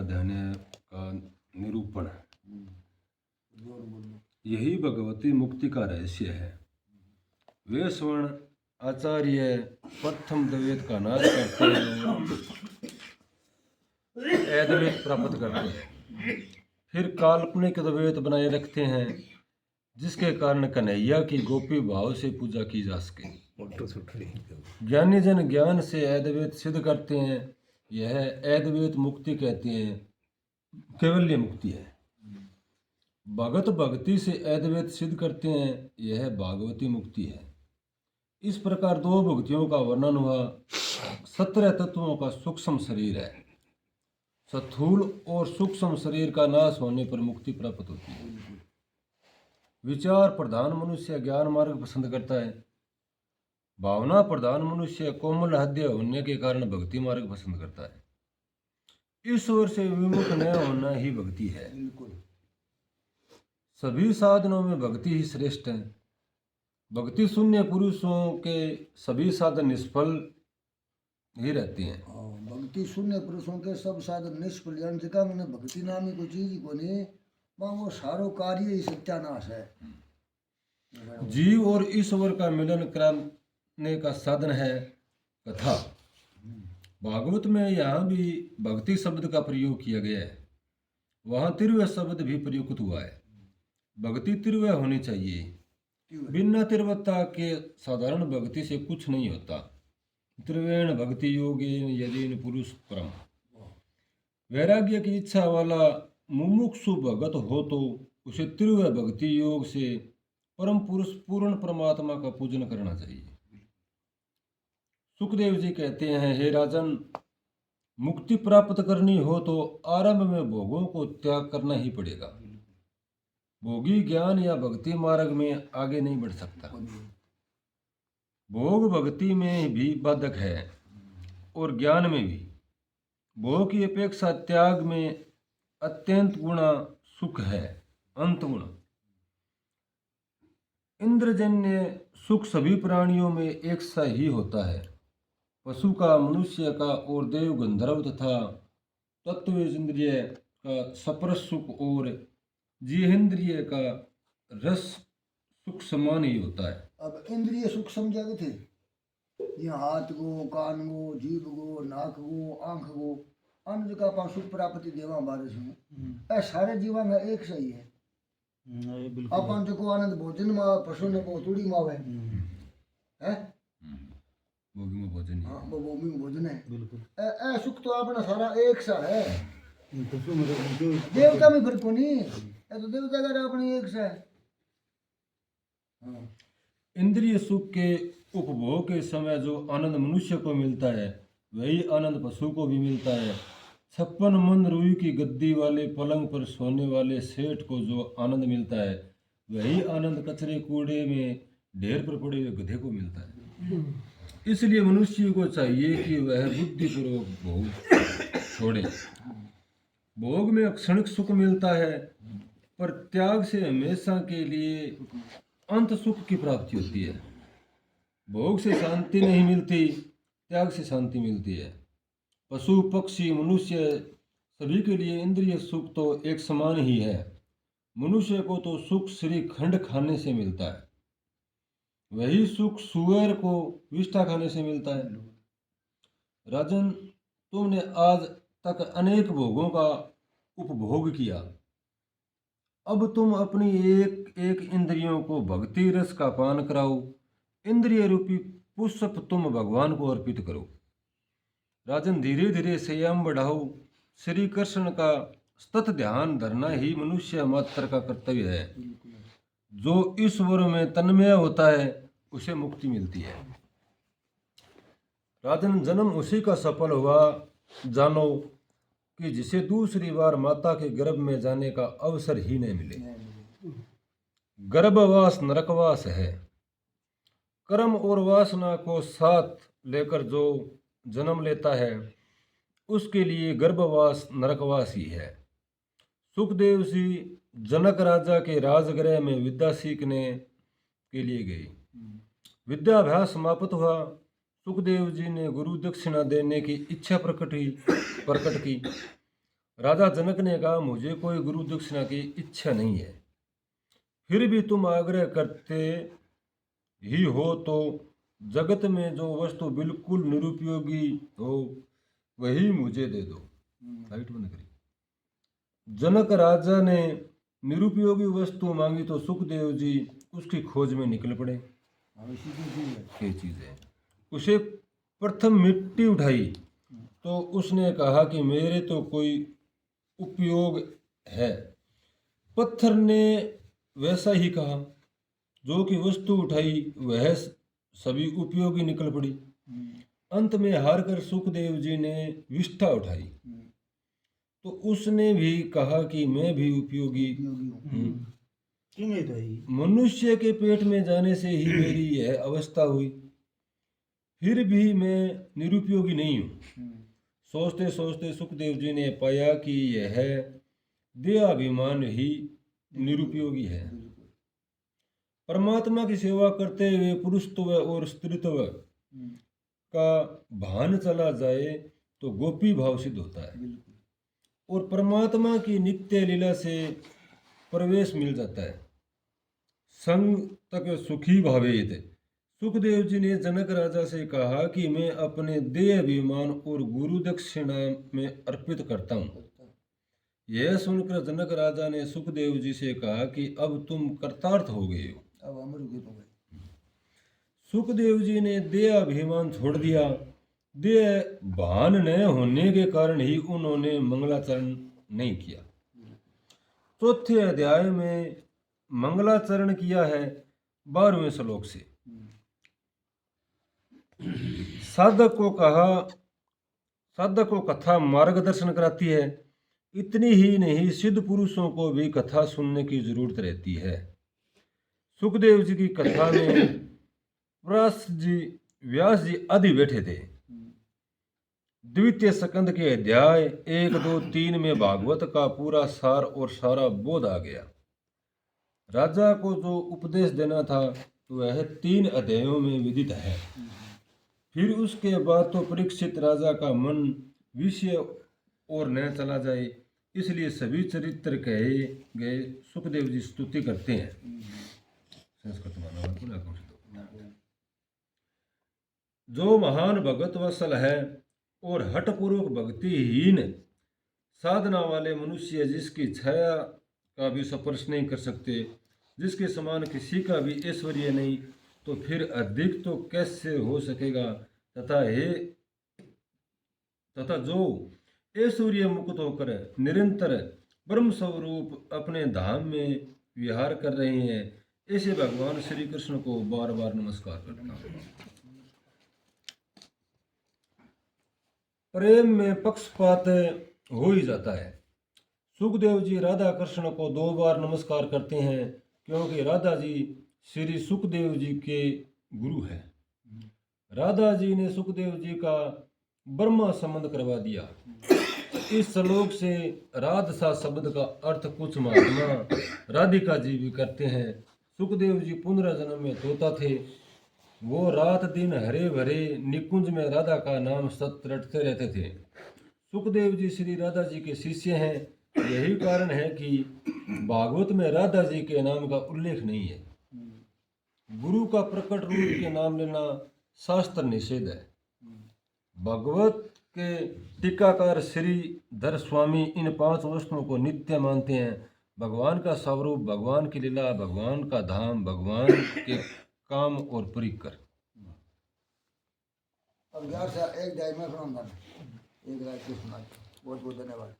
प्राधान्य का निरूपण। यही भगवती मुक्ति का रहस्य है। वे स्वर्ण आचार्य प्रथम द्वैत का नाश करते हैं और अद्वैत प्राप्त करते हैं, फिर काल्पनिक द्वैत बनाए रखते हैं जिसके कारण कन्हैया की गोपी भाव से पूजा की जा सके। ज्ञानी जन ज्ञान से अद्वैत सिद्ध करते हैं, यह अद्वैत मुक्ति कहते हैं, केवल्य मुक्ति है। भगत भक्ति से अद्वैत सिद्ध करते हैं, यह भागवती मुक्ति है। इस प्रकार दो भक्तियों का वर्णन हुआ। 17 तत्वों का सूक्ष्म शरीर है। स्थूल और सूक्ष्म शरीर का नाश होने पर मुक्ति प्राप्त होती है। विचार प्रधान मनुष्य ज्ञान मार्ग पसंद करता है। भावना प्रधान मनुष्य कोमल हृदय होने के कारण भक्ति मार्ग पसंद करता है। ईश्वर से विमुख न होना ही भक्ति है। सभी साधनों में भक्ति ही श्रेष्ठ है। भक्ति शून्य पुरुषों के सभी साधन निष्फल ही रहते हैं। भक्ति शून्य पुरुषों के सब साधन निष्फल, यानी जगह मैंने भक्ति नामी कोई चीज को नहीं, वो सारो कार्य ही सत्यानाश है। जीव और ईश्वर का मिलन कराने का साधन है कथा। भागवत में यहाँ भी भक्ति शब्द का प्रयोग किया गया है। वहाँ तिरवय शब्द भी प्रयुक्त हुआ है। भक्ति तिरवय होनी चाहिए। बिना तिरवता के साधारण भक्ति से कुछ नहीं होता। त्रिवेण भक्ति योगेन यदेन पुरुष परम। वैराग्य की इच्छा वाला मुमुक्षु भगत हो तो उसे त्रिवय भक्ति योग से परम पुरुष पूर्ण परमात्मा का पूजन करना चाहिए। सुखदेव जी कहते हैं, हे राजन, मुक्ति प्राप्त करनी हो तो आरंभ में भोगों को त्याग करना ही पड़ेगा। भोगी ज्ञान या भक्ति मार्ग में आगे नहीं बढ़ सकता। भोग भक्ति में भी बाधक है और ज्ञान में भी। भोग की अपेक्षा त्याग में अत्यंत गुणा सुख है, अंत गुण। इंद्रजन्य सुख सभी प्राणियों में एक सा ही होता है। पशु का, मनुष्य का और देव गंधर्व तथा तत्वेंद्रिय का स्पर्श सुख और जिहेंद्रिय का रस सुख समान ही होता है। अब इंद्रिय सुख समझा थे, ये हाथ गो, कान गो, जीभ गो, नाक गो, आंख गो, अन्य जगह पर सुख प्राप्ति देवा बारिश में सारे जीवन का एक सही है। अपन जो आनंद भोजन में पशु ने पोतुड़ी मावे है, भोगी में भोजन है। हाँ, वो भूमि में भोजन है। बिल्कुल सुख तो अपना सारा एक सा है। देवता में फिर को नहीं, तो देवता का अपनी एक सा है। इंद्रिय सुख के उपभोग के समय जो आनंद मनुष्य को मिलता है, वही आनंद पशु को भी मिलता है। 56 मन रुई की गद्दी वाले पलंग पर सोने वाले सेठ को जो आनंद मिलता है, वही आनंद कचरे कूड़े में ढेर पर पड़े हुए गधे को मिलता है। इसलिए मनुष्य को चाहिए कि वह बुद्धिपूर्वक भोग छोड़े। भोग में क्षणिक सुख मिलता है, पर त्याग से हमेशा के लिए अंत सुख की प्राप्ति होती है। भोग से शांति नहीं मिलती, त्याग से शांति मिलती है। पशु, पक्षी, मनुष्य सभी के लिए इंद्रिय सुख तो एक समान ही है। मनुष्य को तो सुख श्रीखंड खाने से मिलता है, वही सुख सुअर को विष्ठा खाने से मिलता है। राजन, तुमने आज तक अनेक भोगों का उपभोग किया। अब तुम अपनी एक एक इंद्रियों को भक्ति रस का पान कराओ। इंद्रिय रूपी पुष्प तुम भगवान को अर्पित करो। राजन, धीरे धीरे संयम बढ़ाओ। श्री कृष्ण का सतत ध्यान धरना ही मनुष्य मात्र का कर्तव्य है। जो ईश्वर में तन्मय होता है उसे मुक्ति मिलती है। राजन, जन्म उसी का सफल हुआ जानो कि जिसे दूसरी बार माता के गर्भ में जाने का अवसर ही नहीं मिले। गर्भवास नरकवास है। कर्म और वासना को साथ लेकर जो जन्म लेता है उसके लिए गर्भवास नरकवास ही है। सुखदेव जी जनक राजा के राजगृह में विद्या सीखने के लिए गए। विद्याभ्यास समाप्त हुआ। सुखदेव जी ने गुरु दक्षिणा देने की इच्छा प्रकट की। राजा जनक ने कहा, मुझे कोई गुरु दक्षिणा की इच्छा नहीं है, फिर भी तुम आग्रह करते ही हो तो जगत में जो वस्तु बिल्कुल निरुपयोगी हो वही मुझे दे दो। लाइट बंद करी। जनक राजा ने निरुपयोगी वस्तु मांगी तो सुखदेव जी उसकी खोज में निकल पड़े। क्या चीज है? उसे प्रथम मिट्टी उठाई तो उसने कहा कि मेरे तो कोई उपयोग है। पत्थर ने वैसा ही कहा, जो कि वस्तु उठाई वह सभी उपयोगी निकल पड़ी। अंत में हार कर सुखदेव जी ने विष्ठा उठाई तो उसने भी कहा कि मैं भी उपयोगी हूँ। मनुष्य के पेट में जाने से ही मेरी यह अवस्था हुई, फिर भी मैं निरुपयोगी नहीं हूँ। सोचते सोचते सुखदेव जी ने पाया कि यह देहाभिमान ही निरुपयोगी है। परमात्मा की सेवा करते हुए पुरुषत्व और स्त्रीत्व का भान चला जाए तो गोपी भाव सिद्ध होता है और परमात्मा की नित्य लीला से प्रवेश मिल जाता है। संग तक सुखी भावेत। सुखदेव जी ने जनक राजा से कहा कि मैं अपने देह अभिमान और गुरु दक्षिणा में अर्पित करता हूँ। यह सुनकर जनक राजा ने सुखदेव जी से कहा कि अब तुम कृतार्थ हो गए हो। अब अमर हो गए। सुखदेव जी ने देह अभिमान छोड़ दिया। देह भान न होने के कारण ही उन्होंने मंगलाचरण नहीं किया। चौथे अध्याय में मंगलाचरण किया है 12वें श्लोक से। साधक को कथा मार्गदर्शन कराती है। इतनी ही नहीं, सिद्ध पुरुषों को भी कथा सुनने की जरूरत रहती है। सुखदेव जी की कथा में व्यास जी आदि बैठे थे। द्वितीय स्कंद के अध्याय 1, 2, 3 में भागवत का पूरा सार और सारा बोध आ गया। राजा को जो उपदेश देना था वह 3 अध्यायों में विदित है। फिर उसके बाद तो परीक्षित राजा का मन विषय और न चला जाए, इसलिए सभी चरित्र कहे गए सुखदेव जी स्तुति करते हैं। जो महान भगत वत्सल है और हठपूर्वक भक्तिहीन साधना वाले मनुष्य जिसकी छाया का भी स्पर्श नहीं कर सकते, जिसके समान किसी का भी ऐश्वर्य नहीं, तो फिर अधिक तो कैसे हो सकेगा। तथा जो ऐश्वर्य मुक्त होकर निरंतर ब्रह्म स्वरूप अपने धाम में विहार कर रहे हैं, ऐसे भगवान श्री कृष्ण को बार बार नमस्कार करता हूँ। प्रेम में पक्षपात हो ही जाता है। सुखदेव जी राधा कृष्ण को 2 बार नमस्कार करते हैं, क्योंकि राधा जी श्री सुखदेव जी के गुरु हैं। राधा जी ने सुखदेव जी का ब्रह्मा संबंध करवा दिया। इस श्लोक से राधसा शब्द का अर्थ कुछ महात्मा राधिका जी भी करते हैं। सुखदेव जी पुनर्जन्म में तोता थे। वो रात दिन हरे भरे निकुंज में राधा का नाम सत्य रटते रहते थे। सुखदेव जी श्री राधा जी के शिष्य हैं। यही कारण है कि भागवत में राधा जी के नाम का उल्लेख नहीं है। गुरु का प्रकट रूप के नाम लेना शास्त्र निषेध है। भगवत के टीकाकार श्रीधर स्वामी इन 5 वस्तुओं को नित्य मानते हैं। भगवान का स्वरूप, भगवान की लीला, भगवान का धाम, भगवान के काम और परिकर। अब यार एक दाई में सुनाऊंगा, एक रात की सुना। बहुत बहुत धन्यवाद।